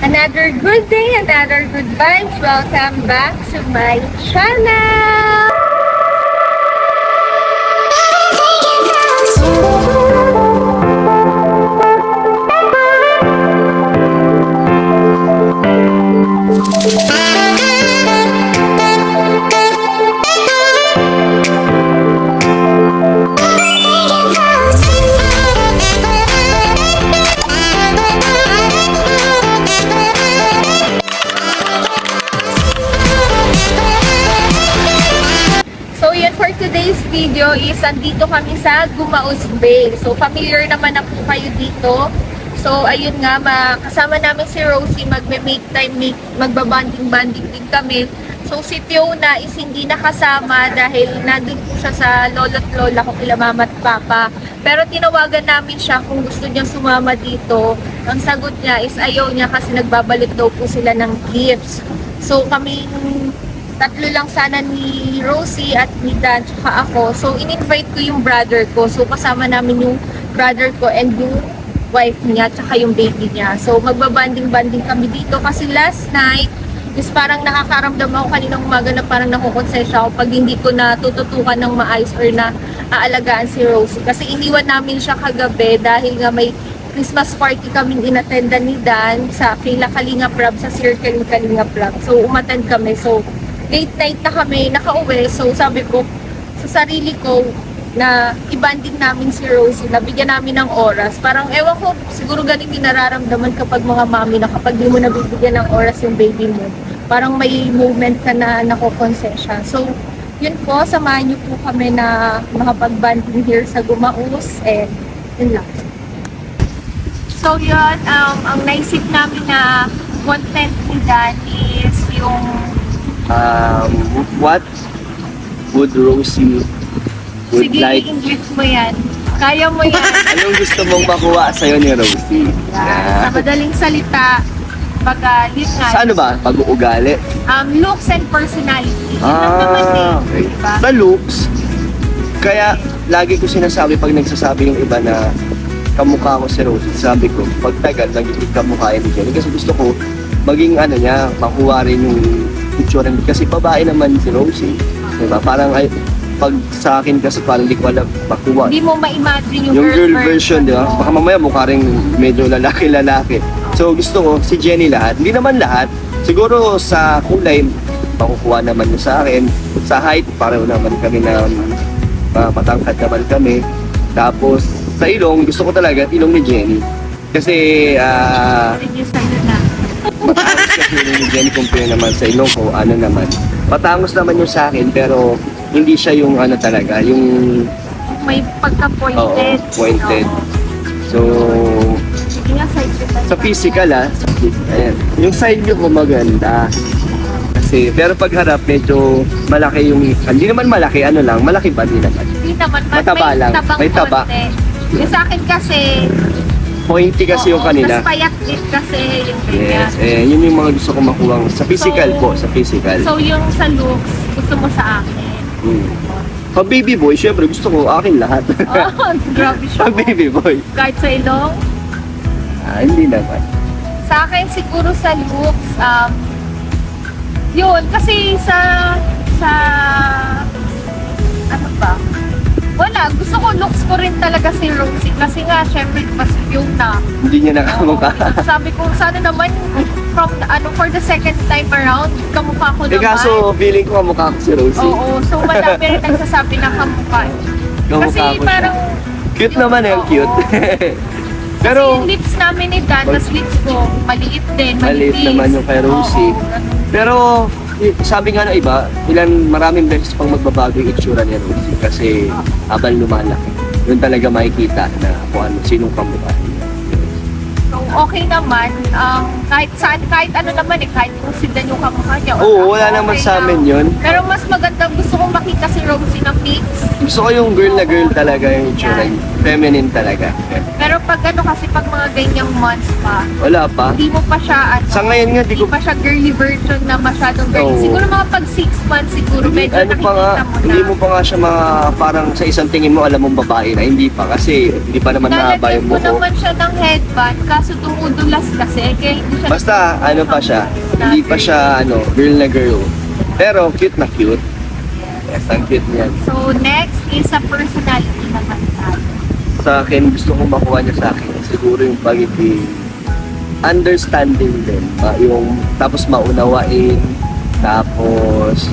Another good day, another good vibes. Welcome back to my channel! So yun, for today's video is andito kami sa Gumaos Bay. So familiar naman na po kayo dito. So ayun nga, kasama namin si Rosie, magme-make time, magbabanding-banding din kami. So si Fiona is hindi nakasama dahil nandun po siya sa lolo't lola ko, kila mama at papa. Pero tinawagan namin siya kung gusto niya sumama dito. Ang sagot niya is ayaw niya kasi nagbabalot daw po sila ng gifts. So kami tatlo lang sana ni Rosie at ni Dan tsaka ako. So in-invite ko yung brother ko. So kasama namin yung brother ko and yung wife niya tsaka yung baby niya. So magbabanding-banding kami dito kasi last night is parang nakakaramdam ako kaninang umaga na parang nakukonsensya ako pag hindi ko natututukan ng maayos or na aalagaan si Rosie. Kasi iniwan namin siya kagabi dahil nga may Christmas party kaming inattendan ni Dan sa Kila Kalingap Rab, sa Circle Kalingap Rab. So umattend kami. So late night na kami nakauwi. So sabi ko sa sarili ko na ibanding namin si Rosie, nabigyan namin ng oras. Parang ewan ko, siguro ganun din nararamdaman kapag mga mami na kapag di mo nabibigyan ng oras yung baby mo. Parang may moment ka na nakukonsensya. So yun po, samahan niyo po kami na makapag-banding here sa Gumaos and yun lang. So yun, ang naisip namin na content ni Dan is yung what would Rosie would sige, like? i-English mo yan. Kaya mo yan. Anong gusto mong makuha sa'yo ni Rosie? Sa madaling salita, baga, yun nga. Sa ano ba? Pag-uugali? Looks and personality. Yun lang naman eh. Okay. Diba? Sa looks, kaya lagi ko sinasabi pag nagsasabi yung iba na kamukha ko si Rosie, sabi ko, pag tagal, nagiging kamukhain ni Jenny. Kasi gusto ko, maging ano niya, makuha rin yung picture. Kasi babae naman si Rosie. Diba? Parang ay, pag sa akin kasi parang hindi ko alam makuha. Hindi mo ma-imagine Yung girl version, di ba? Baka mamaya mukha rin medyo lalaki-lalaki. So gusto ko, si Jenny lahat. Hindi naman lahat. Siguro sa kulay, makukuha naman yun sa akin. Sa height, pareho naman kami na matangkad naman kami. Tapos sa ilong, gusto ko talaga ilong ni Jenny. Kasi matangos kasi ilong ni Jenny compare naman sa ilong ko, ano naman. Matangos naman yung sa akin, pero hindi siya yung ano talaga, yung may pagka-pointed. pointed. So, Sige nga, side ko tayo. sa physical ayan. Yung side view ko maganda. Kasi, pero pag harap, medyo malaki yung, hindi naman malaki, ano lang, malaki ba? Hindi naman. Hindi naman, Mataba lang. May taba. Yung sa akin kasi, Pointy kasi yung kanila. mas payat din kasi yung ganyan. Yes, yun yung mga gusto ko makuha sa physical po, sa physical. So yung sa looks, gusto mo sa akin. Pag baby boy, syempre gusto ko akin lahat. Oh, grabe siya. Pag baby boy, Kahit sa ilong. hindi naman. Sa akin siguro sa looks, yun, kasi sa ano ba? Wala, gusto ko looks ko rin talaga si Rosie kasi nga, syempre, mas yung na. Hindi niya nakamukha. Sabi ko, sana naman, for the second time around, kamukha ko naman. Kaso, feeling ko kamukha ko si Rosie. Oo, so madami rin nagsasabi na kamukha. Kamukha Kasi ko siya. parang, Cute naman oo. cute. Pero, kasi yung lips namin ni Dan, tas lips ko, maliit din, maliit manipis. naman yung kay Rosie. Oo, ganun. Pero, sabi nga ng iba, maraming beses pang magbabago yung itsura ni Rosie kasi habang lumalaki. Doon talaga makikita na kung ano, sinong kamukha niya. So, okay naman. Kahit saan, kahit ano naman kahit kung sila yung kamukha niya. or Oo, ako, wala naman okay sa amin lang. yun. Pero mas maganda, gusto kong makita si Rosie na mix. Gusto ko yung girl na girl talaga yung itsura. Yan. Feminine talaga. Pero pag ano kasi, pag mga ganyang months pa, Wala pa. hindi mo pa siya, Sa ngayon nga, di hindi ko pa siya girly version na masyadong girly. Oo. Siguro mga pag 6 months, siguro medyo ano pa nga, nakikita mo na. hindi mo pa nga siya parang sa isang tingin mo alam mong babae na, hindi pa kasi hindi pa naman mahaba Nalagyan yung ko buhok. naman siya ng headband, kaso dumudulas kasi, kaya hindi siya... Basta ano pa siya, hindi pa siya girl na girl. Pero cute na cute. Yes, ang cute niyan. So, next is sa personality naman tayo. Sa akin, gusto kong makuha niya sa akin siguro yung pagiging understanding din. Tapos maunawain, tapos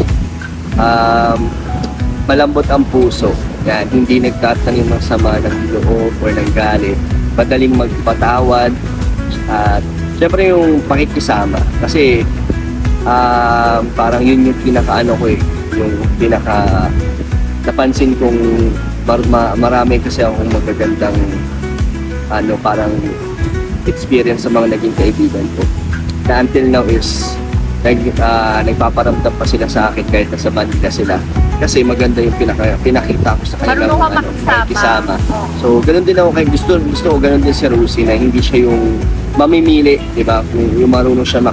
malambot ang puso. Yan, hindi nagtatanim ng sama ng loob or ng galit. Madaling magpatawad. At syempre yung pakikisama. Kasi parang yun yung pinaka-ano ko yung pinaka napansin kong marami kasi akong magagandang parang experience sa mga naging kaibigan ko. Na until now is nagpaparamdam pa sila sa akin kahit nasa Manila sila. Kasi maganda yung pinakita ko sa kanila. Marunong ka makisama. Oh. So, ganun din ako gusto ko ganun din si Rosie na hindi siya yung mamimili, di ba? Yung marunong siya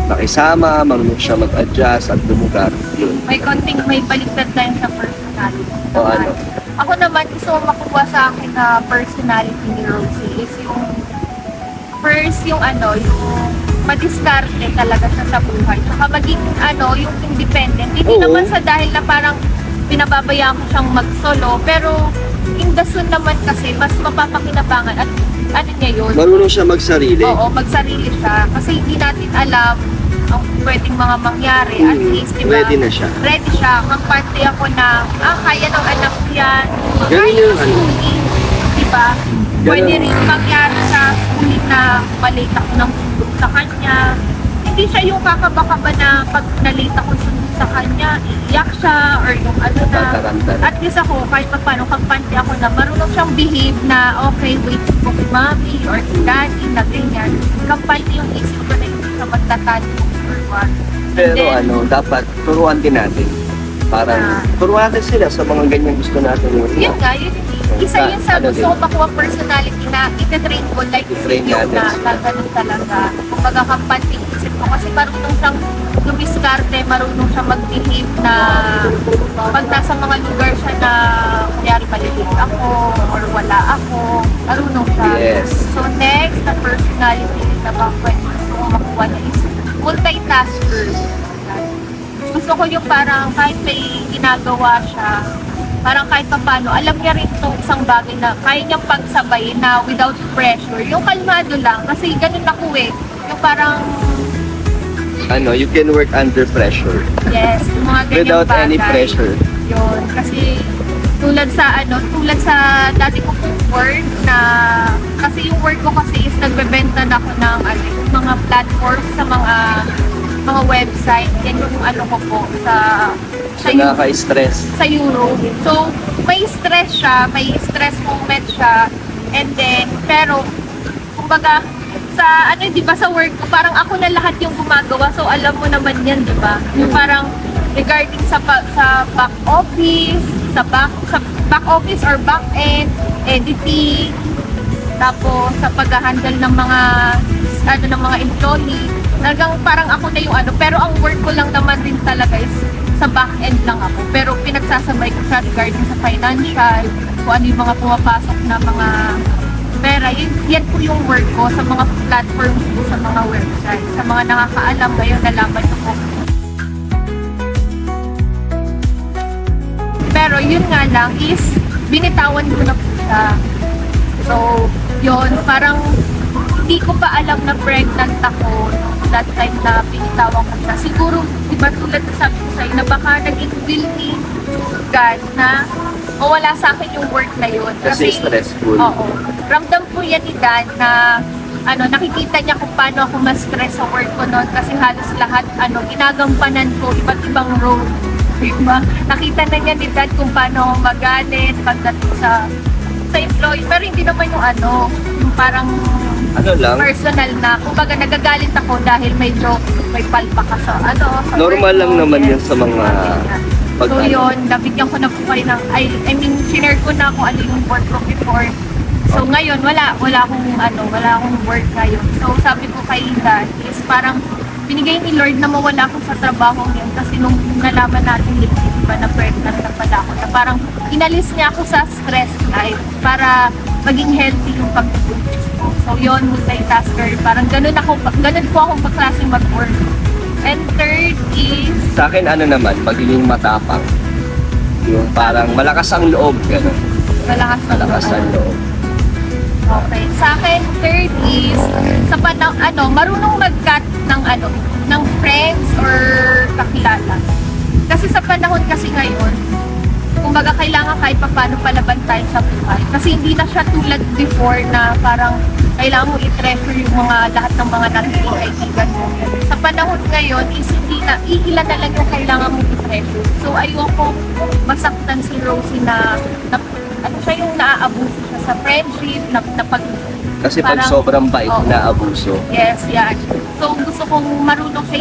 makisama, marunong siya mag-adjust at lumugar. Yun. May baliktad tayo sa personality. O ano? Ako naman, gusto ko makuha sa akin na personality ni Rosie is yung first, yung madiskarte talaga siya sa buhay. Saka maging yung independent. Hindi Oo. naman sa dahil na parang pinababayaan ko siyang mag-solo, pero in the soon naman kasi mas mapapakinabangan at niya yun. Marunong siya magsarili. Oo, magsarili siya. Kasi hindi natin alam ang pwedeng mga mangyari. At least, di ba? Ready na siya. Ready siya. Kampante ako na, kaya ng anak ko yan. Ganun Kaya yung sa schooling. Di ba? Pwede Ganun. rin mangyari sa schooling na malate ako ng sundo sa kanya. Hindi siya yung kakaba-kaba na pag nalate ako sundo sa kanya, iiyak siya or yung na. Tataranta. At least ako, kahit pa paano, kampante ako na marunong siyang behave na okay, wait ko si mommy or si daddy na ganyan. Kampante yung isip ko na hindi siya magtatanong or what. Pero And then, dapat turuan din natin. Parang turuan natin sila sa mga ganyan gusto natin. yun nga, isa yun sa gusto ko makuha personality na ititrain ko like I-train video natin. na ganun talaga. Kung magkakampanting isip ko kasi marunong siyang lumiskarte, marunong siyang mag-behave na pag nasa mga lugar siya na kunyari malilate ako or wala ako, marunong siya. Yes. So next, na personality na pwede gusto ko makuha na is multitasker. Gusto ko yung parang kahit may ginagawa siya, parang kahit pa paano, alam niya rin itong isang bagay na kaya niyang pagsabayin na without pressure. Yung kalmado lang, kasi ganun ako Yung parang, You can work under pressure. yes, yung mga ganyang Without bagay. any pressure. Yun, kasi tulad sa dati ko pong work na, kasi yung work ko kasi is nagbebenta na ako ng yung mga platform sa mga website. Yan yung ko po sa So, nakaka-stress. sa Europe. So, may stress siya, may stress moment siya. And then, pero, kumbaga, sa, di ba, sa work ko, parang ako na lahat yung gumagawa. So, alam mo naman yan, di ba? Yung parang, regarding sa back office, sa back office or back end, editing, tapos sa pag-handle ng mga, ng mga employee, talagang parang ako na yung pero ang work ko lang naman din talaga is sa back-end lang ako. Pero pinagsasabay ko siya regarding sa financial, kung ano yung mga pumapasok na mga pera. Yan po yung work ko sa mga platforms po, sa mga website. Sa mga nakakaalam ngayon, nalaman ko po. Pero yun nga lang is, binitawan ko na po siya. So, yun, parang hindi ko pa alam na pregnant ako that time na pinitawan ko siya. Siguro, di ba tulad na sabi ko sa'yo, na baka naging will ni God na mawala sa akin yung work na yun. Kasi stressful. Oo. Ramdam ko yan ni Dan na nakikita niya kung paano ako ma-stress sa work ko noon kasi halos lahat, ginagampanan ko iba't ibang role. Diba? Nakita na niya ni Dan kung paano ako magalit pagdating sa employee. Pero hindi naman yung yung parang ano lang, personal na. Kumbaga nagagalit ako dahil medyo may palpa ka sa sa normal work lang mo. naman Yes. yan sa mga pag So yun, nabigyan ko na po kayo ng, I mean, sinare ko na kung ano yung work ko before. So ngayon, wala akong work ngayon. So sabi ko kay Ida is parang binigay ni Lord na mawala ako sa trabaho yun kasi nung nalaman natin diba na pregnant na pala ako, na parang inalis niya ako sa stress life para maging healthy yung pag-focus ko. So yun, multitasker, parang ganun po akong baklaseng mag-work. And third is, sa akin ano naman, pagiging matapang. Yung parang malakas ang loob, gano'n. Malakas ang loob. Okay. Sa akin, third is, sa marunong mag-cut ng friends or kakilala. Kasi sa panahon kasi ngayon, kumbaga kailangan kahit paano palaban tayo sa buhay. Kasi hindi na siya tulad before na parang kailangan mo i-treasure yung lahat ng mga nagiging kaibigan mo. Sa panahon ngayon, is hindi na, iilan na lang yung kailangan mo i-treasure. So ayoko masaktan si Rosie na siya yung naaabuso siya sa friendship, Kasi pag parang- sobrang bait, Oo. naabuso. Yes, yan. So gusto kong marunong siya,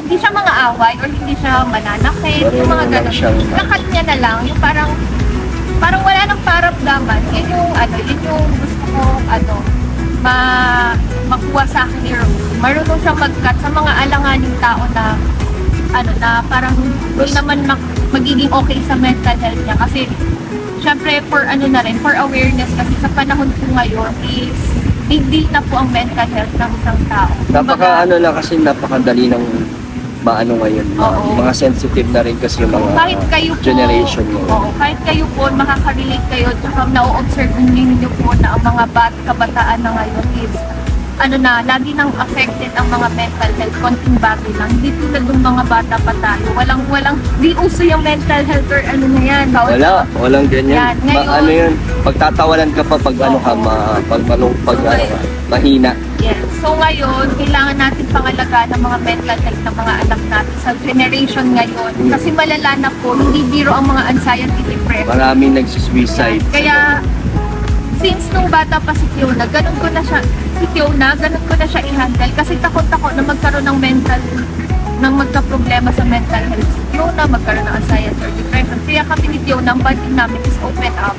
hindi siya mga away or hindi siya mananakit, yung mga Marunong lang ganun. siyang- Nakat niya na lang, yung parang wala nang paramdaman. Yun yung gusto ko, makuha sa akin ni Rose. Marunong siyang mag-cut sa mga alanganing tao na, na parang hindi naman magiging okay sa mental health niya. Kasi, syempre, for awareness, kasi sa panahon po ngayon is, big deal na po ang mental health ng isang tao. Napakadali ng maano ngayon. Oo. Mga sensitive na rin kasi yung mga Kahit kayo po, generation mo. oo, kahit kayo po, makaka-relate kayo, tsaka na-observe ninyo po na ang mga kabataan na ngayon is, lagi nang affected ang mga mental health, konting bagay lang. Hindi tulad ng mga bata pa tayo. Di uso yung mental health or na yan. Bawal Walang ganyan. Yan, ngayon- Ano yun, pagtatawanan ka pa pag mahina. Yes. So ngayon, kailangan natin pangalagaan ang mga mental health ng mga anak natin sa generation ngayon. Kasi malala na po, hindi biro ang mga anxiety, depression. Maraming nagsisuicide. Kaya, since nung bata pa si Fiona, ganun ko na siya i-handle. Kasi takot ako na magkaroon ng magka-problema sa mental health si Fiona, magkaroon ng anxiety or depression. Kaya kami ni Fiona, ang bonding namin is open up.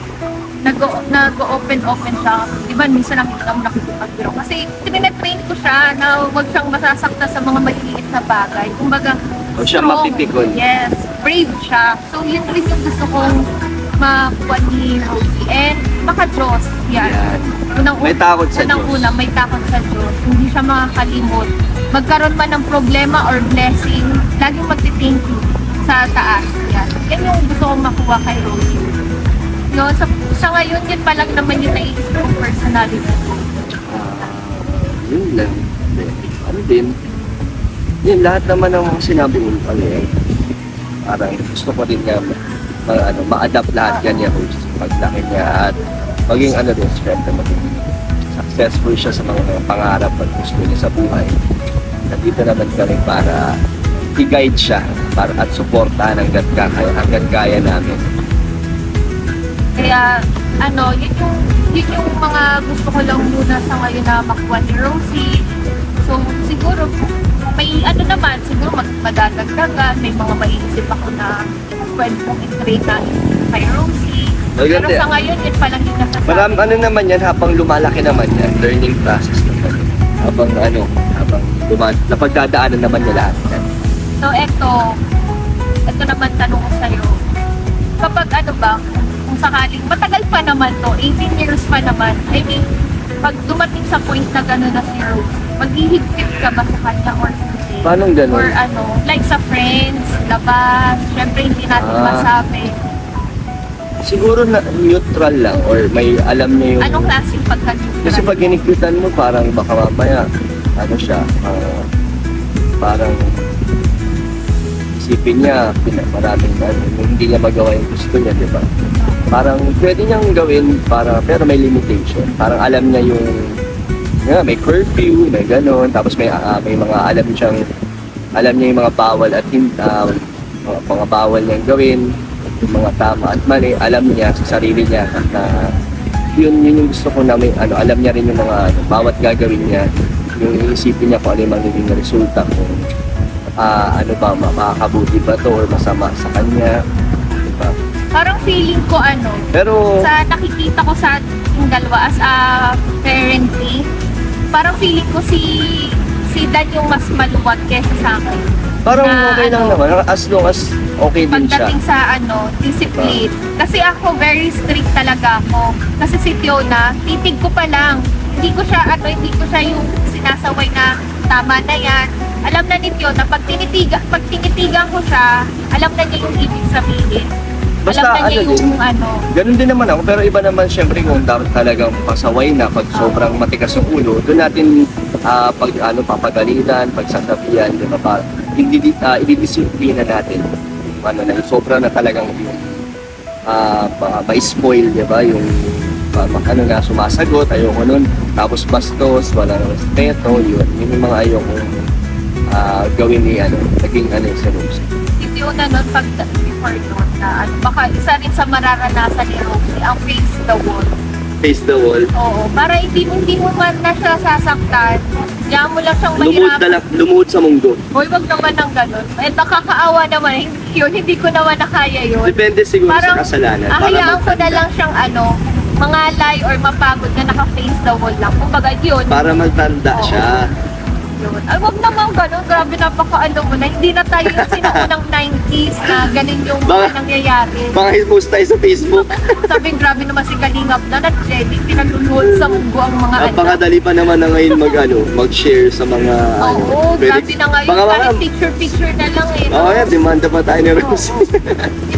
Nag-open siya. Diba, minsan nakikita mo nakikipag-biro. Kasi tinitrain ko siya na huwag siyang masasakta sa mga maliliit na bagay. Kumbaga, Huwag siya strong. mapipikon. Yes, brave siya. So, yun rin yung gusto kong makuha ni Rosie. And maka-Diyos. Yan. May takot sa Diyos. Unang-una, may takot sa Diyos. Hindi siya makakalimot. Magkaroon man ng problema or blessing, laging magti-thank you sa taas. Yan. Yan yung gusto kong makuha kay Rosie. Yun, sa ngayon, yun pa lang naman yung naiisip kong personality. Yun lang. Ano din? Yun, lahat naman ng mga sinabi mo parang gusto ko din nga ma-adapt lahat yan niya host. Paglaki niya at maging syempre maging successful siya sa mga pangarap at gusto niya sa buhay. Nandito naman kami para i-guide siya at suportahan hanggat kaya namin. Kaya, yun yung mga gusto ko lang muna sa ngayon na makuha ni Rosie. So, siguro, may siguro madadagdagan, may mga maiisip ako na pwede kong i-train na kay Rosie. Pero Maganda. sa ngayon, yun palang yung nasasabi. Marami naman yan, habang lumalaki naman yan, learning process naman. Habang napagdadaanan naman niya lahat yan. So, eto naman tanong ko sa'yo. Kapag kung sakaling, matagal pa naman to, 18 years pa naman, I mean, pag dumating sa point na gano'n na si Rose, maghihigpit ka ba sa kanya or hindi? Paano gano'n? Or like sa friends, labas, syempre hindi natin masabi. Siguro na neutral lang or may alam niya yung... Anong klaseng pagka-neutral? Kasi pag inikyutan mo, parang baka mamaya, parang isipin niya, maraming hindi niya magawa yung gusto niya, di ba? Parang pwede niyang gawin, pero may limitation. Parang alam niya yung, may curfew, may gano'n, tapos may mga alam niya yung mga bawal at mga bawal niyang gawin, yung mga tama at mali, alam niya sa sarili niya na yun yung gusto ko namin, alam niya rin yung mga, bawat gagawin niya, yung iisipin niya kung ano yung magiging resulta kung ano ba, makakabuti ba to or masama sa kanya. Diba? Parang feeling ko Pero, sa nakikita ko sa ating dalawa as a parenting, parang feeling ko si Dan yung mas maluwag kesa sa akin. parang na, okay lang naman, as long as okay din siya. Pagdating sa discipline. Kasi ako very strict talaga ako. Kasi si Fiona, titig ko pa lang. Hindi ko siya yung sinasaway na tama na yan. Alam na ni Fiona, pag tinitigan ko siya, alam na niya yung ibig sabihin. Basta alam na niya yung ganun din naman ako, pero iba naman syempre kung dapat talagang pasaway na pag sobrang matigas yung ulo, doon natin papagalitan, pagsasabihan, di ba? Ididisiplina natin. Yung sobra na talagang yung ma-spoil, di ba? Yung sumasagot, ayoko nun. Tapos bastos, walang respeto, yun yung mga ayoko gawin ni naging si Rose. si Fiona nun, before nun, na baka isa rin sa mararanasan ni Rosie, ang face the wall. Face the wall. Oo, para hindi mo man na siya sasaktan, diyan mo lang siyang mahirapan. Lumuhod sa mundo. Hoy, wag naman ng ganun. Eh, nakakaawa naman. Yun, hindi ko naman nakaya yun. Depende siguro Parang, sa kasalanan. hayaan ko na lang siyang mangalay or mapagod na naka-face the wall lang. Kumbaga yun. Para magtanda Oo. siya. Yun. Ay, wag naman ganun. Grabe, mo na. Hindi na tayo yung sinuunang 90s na ganun yung mga nangyayari. Mga post tayo sa Facebook. Sabi, grabe naman si Kalingap na Jenny, pinaluluhod sa mundo ang mga Napakadali pa naman na ngayon mag-share sa mga Oo, grabe na ngayon. Baka Kahit picture-picture na lang eh. Oo, yan, demanda pa tayo ni Rose.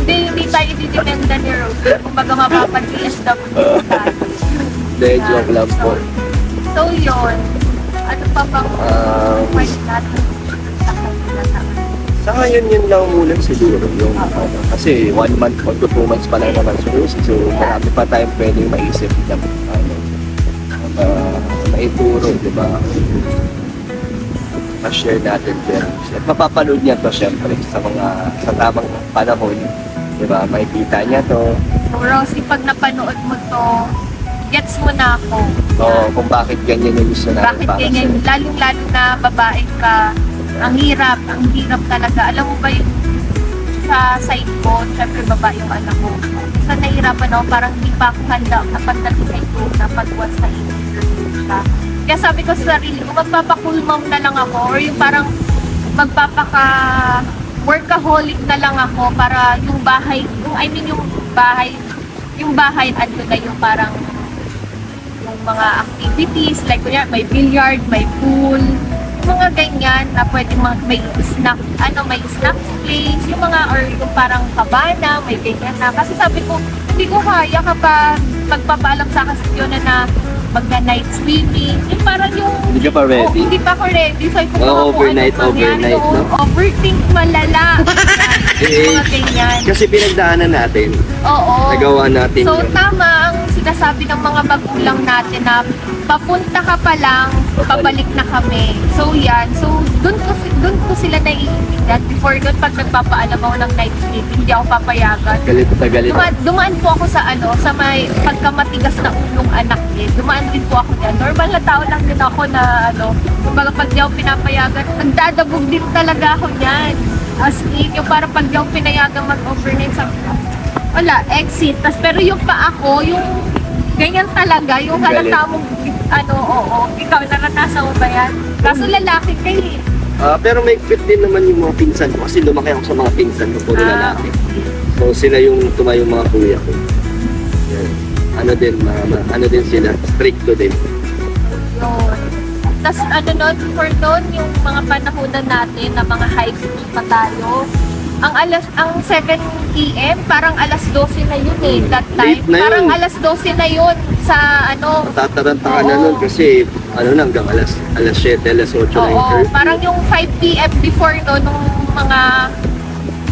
Hindi tayo didemanda ni Rose. Kumbaga mapapag-PSW tayo. Hindi, joke lang po. So yun, ano pa bang point natin sa kanila na? Sa ngayon yun lang muna siguro yung kasi 1 month or 2 months pa lang naman si Rose. So marami pa tayong pwedeng maisip na maituro, di ba? Ma-share natin pero at mapapanood niya to syempre sa tamang panahon, di ba? Makikita niya to. So Rosie, pag napanood mo to, gets mo na ako. So kung bakit ganyan yung gusto natin Bakit para ganyan? sa'yo. Lalong-lalo na babae ka, ang hirap talaga. Alam mo ba yung sa side ko, syempre babae yung anak ko. Sa nahirapan ako, parang hindi pa ako handa kapag dating kay na pag-was na siya. Kaya sabi ko sa sarili ko, magpapacool mom na lang ako or yung parang workaholic na lang ako para yung bahay, yung bahay ano na yung parang yung mga activities, like kunya may billiard, may pool, yung mga ganyan na pwede may snacks place, yung mga or yung parang cabana, may ganyan na. Kasi sabi ko, hindi ko kaya kapag magpapaalam sa akin si Fiona na magna-night swimming, yung parang yung Hindi ka pa ready? hindi pa ako ready. So, kung Overnight, no? Overthink malala. Yung mga ganyan. Kasi pinagdaanan natin, Oo. nagawa natin So, yun. tama ang sinasabi ng mga magulang natin na papunta ka pa lang, pabalik na kami. So, yan. So, dun ko sila naiintindihan. Before dun, pag nagpapaalam ako ng night sleep, hindi ako papayagan. Galit na galit. Dumaan po ako sa sa may pagkamatigas na ulong anak niya. Dumaan din po ako dyan. Normal na tao lang din ako na kumbaga pag di ako pinapayagan, nagdadabog din talaga ako niyan. As in, yung parang pag di ako pinayagan mag-overnight, sabi ko, wala, exit. Pero yung pa ako, yung ganyan talaga, yung Galit. halata mong, ikaw naranasan mo ba yan? Kaso lalaki kayo eh. Pero may quit din naman yung mga pinsan ko kasi lumaki ako sa mga pinsan ko, puro lalaki. So sila yung tumayo mga kuya ko. Yan. Ano din sila, stricto din. Yun. Tapos before noon, yung mga panahonan natin na mga high school pa tayo, ang 7 PM, parang alas 12 na yun eh, that time. Late na yun. Parang alas 12 na yun sa Tataranta ka na Oo. nun kasi hanggang alas 7, alas 8 na yung Oo, curfew. parang yung 5 PM before no, nung mga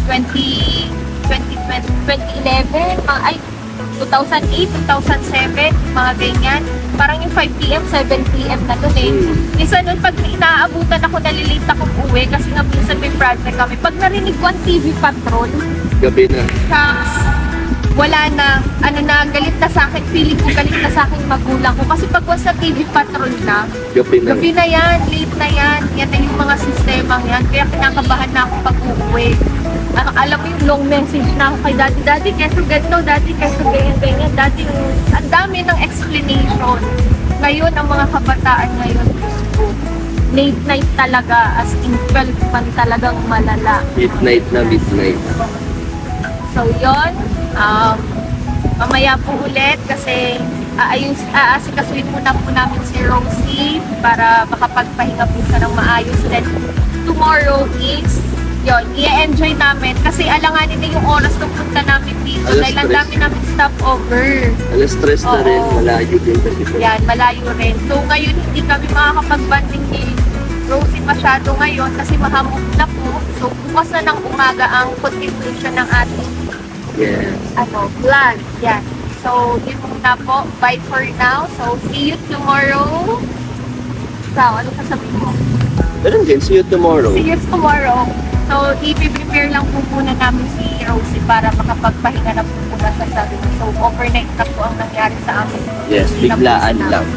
2011, 2008, 2007, mga ganyan. Parang yung 5 PM, 7 PM na dun eh. Minsan nun, pag inaabutan ako, nalilate akong uwi kasi nga minsan may project kami. Pag narinig ko ang TV Patrol, Gabi na. shucks, wala na, galit na sa akin, feeling ko galit na sa akin magulang ko. Kasi pag sa TV Patrol na, gabi na yan, late na yan, yan na yung mga sistemang yan. Kaya kinakabahan na ako pag uuwi. Alam mo yung long message na ako kay Daddy, keso ganito, Daddy, keso ganyan, Daddy, ang dami ng explanation. Ngayon, ang mga kabataan ngayon, late night talaga, as in 12 man talagang malala. Midnight. So yon, mamaya po ulit kasi aasikasuin muna po namin si Rosie para makapagpahinga po siya ng maayos. Then tomorrow is yon, i-enjoy namin kasi alanganin na yung oras ng punta namin dito dahil ang dami namin stopover. Alas stress na rin, malayo din kasi. Yan, malayo rin. So ngayon hindi kami makakapag-banding ni Rosie masyado ngayon kasi mahamog na po. So bukas na ng umaga ang continuation ng ating vlog. Yan. So yun muna po. Bye for now. So see you tomorrow. Ikaw, ano sasabihin mo? Ganun din, see you tomorrow. See you tomorrow. So i-prepare lang po muna namin si Rosie para makapagpahinga na po muna sa sabi. So overnight na po ang nangyari sa amin. Yes, biglaan lang.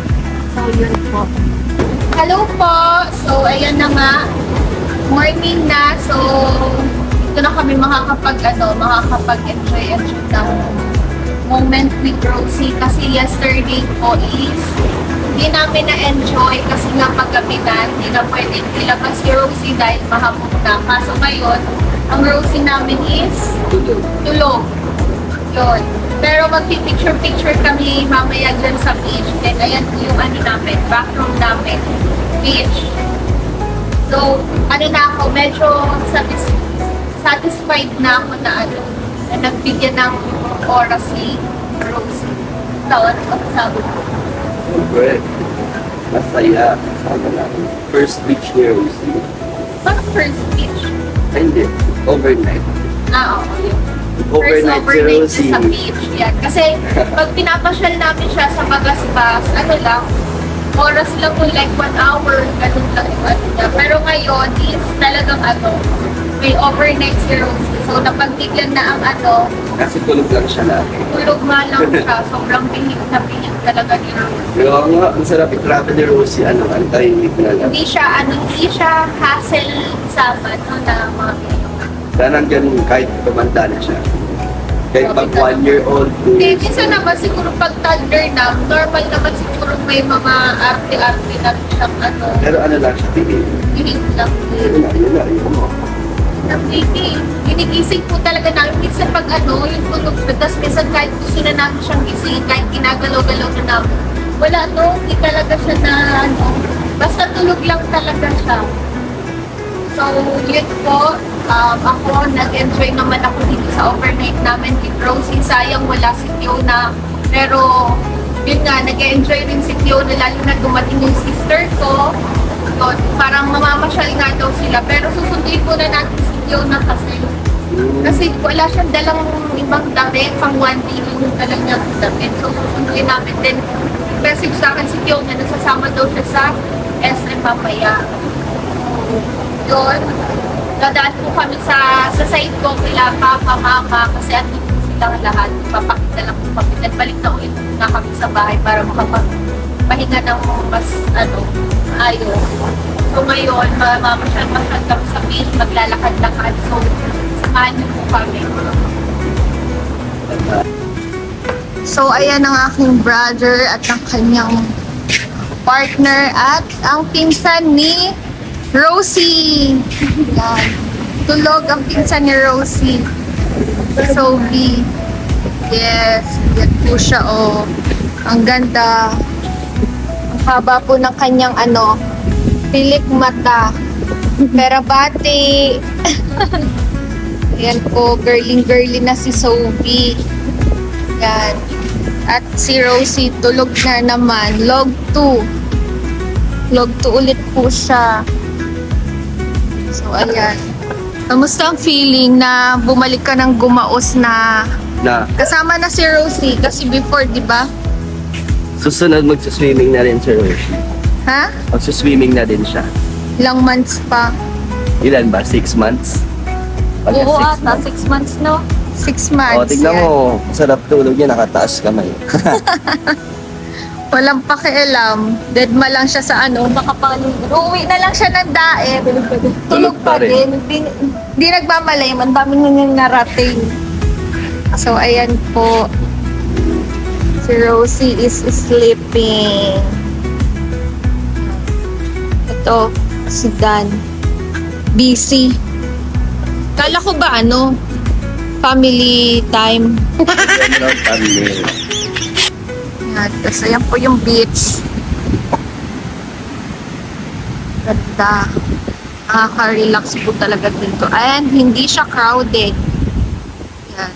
So yun po. Hello po! So, ayan na nga. Morning na. So, dito na kami makakapag-enjoy ng moment with Rosie. Kasi yesterday po is hindi namin na-enjoy kasi nga paggabi na, hindi na pwede ilabas si Rosie dahil mahamog na. Kaso ngayon, ang Rosie namin is tulog. Yun. Pero magpipicture-picture kami mamaya dyan sa beach. Then, ayan po yung namin, background namin, beach. So, na ako, medyo satisfied na ako na nagbigyan ng oras si Rosie. So, ano pa sabi ko? Siyempre, masaya. Kasama namin. First beach ni Rosie. Parang first beach. Ay, hindi. Overnight. Oo, yun. Overnight si Rosie. Sa beach. Yan. Kasi pag pinapasyal namin siya sa Bagasbas, oras lang po like 1 hour, ganun lang yung niya. Pero ngayon is talagang may overnight si Rosie. So napagbigyan na ang Kasi tulog lang siya lagi. tulog nga lang siya. Sobrang pihit na pihit talaga ni Rosie. Pero nga, ang sarap i-travel ni Rosie, ang tahimik na lang. Hindi siya hassle sama na mga ganyan. Sana nandyan kahit tumanda na siya. Kahit pag 1 year old. Hindi, minsan naman siguro pag toddler na, normal naman siguro may mga arte-arte na siyang Pero lang siya, tingin. hiling lang. Yun na. Ginigising po talaga namin. Minsan pag yung tunog siya, tapos minsan kahit gusto na namin siyang gisingin, kahit ginagalaw-galaw na namin. Wala hindi talaga siya na basta tulog lang talaga siya. So, yun po. Ako, nag-enjoy naman ako dito sa overnight namin with Rosie. Sayang wala si Fiona. Pero, yun nga, nag-enjoy rin si Fiona, lalo na dumating yung sister ko. Yun, parang mamamasyal nga daw sila. Pero susunduin muna natin si Fiona kasi wala siyang dalang ibang damit, pang 1 day yung dalang niyang damit. So, susunduin namin din. Message sa akin si Fiona, nasasama daw siya sa SM mamaya. Yun. Dadaan po kami sa side ko kila Papa, Mama, kasi andun po silang lahat. Papakita lang po kami. Then balik na ulit na kami sa bahay para makapagpahinga ng mas ayos. So ngayon, mamasyal-masyal kami sa beach, maglalakad-lakad. So, samahan niyo po kami. So, ayan ang aking brother at ang kanyang partner at ang pinsan ni Rosie! Yan. Tulog ang pinsan ni Rosie. Sophie. Yes. Yan po siya, Ang ganda. Ang haba po ng kanyang pilik mata. Perabati. Yan po. Girling-girly na si Sophie. Yan. At si Rosie, tulog na naman. Log 2. Log 2 ulit po siya. So, ayan. Kamusta ang feeling na bumalik ka ng gumaos na kasama na si Rosie? Kasi before, di ba? Susunod magsuswimming na rin si Rosie. Ha? Magsuswimming na din siya. Ilang months pa? Ilan ba? 6 months? Oo ata, 6 months, no? 6 months. O, tignan yan. mo, sarap tulog niya, nakataas kamay. Walang pakialam. Deadma lang siya sa ano, makapanood. Uuwi na lang siya ng dae. Tulog pa rin. Hindi nagmamalay. Ang dami niyang narating. So, ayan po. Si Rosie is sleeping. Ito, si Dan. Busy. Kala ko ba ano? Family time. Family. Yan. Tapos ayan po yung beach. Ganda. Nakaka-relax po talaga dito. And hindi siya crowded. Yan.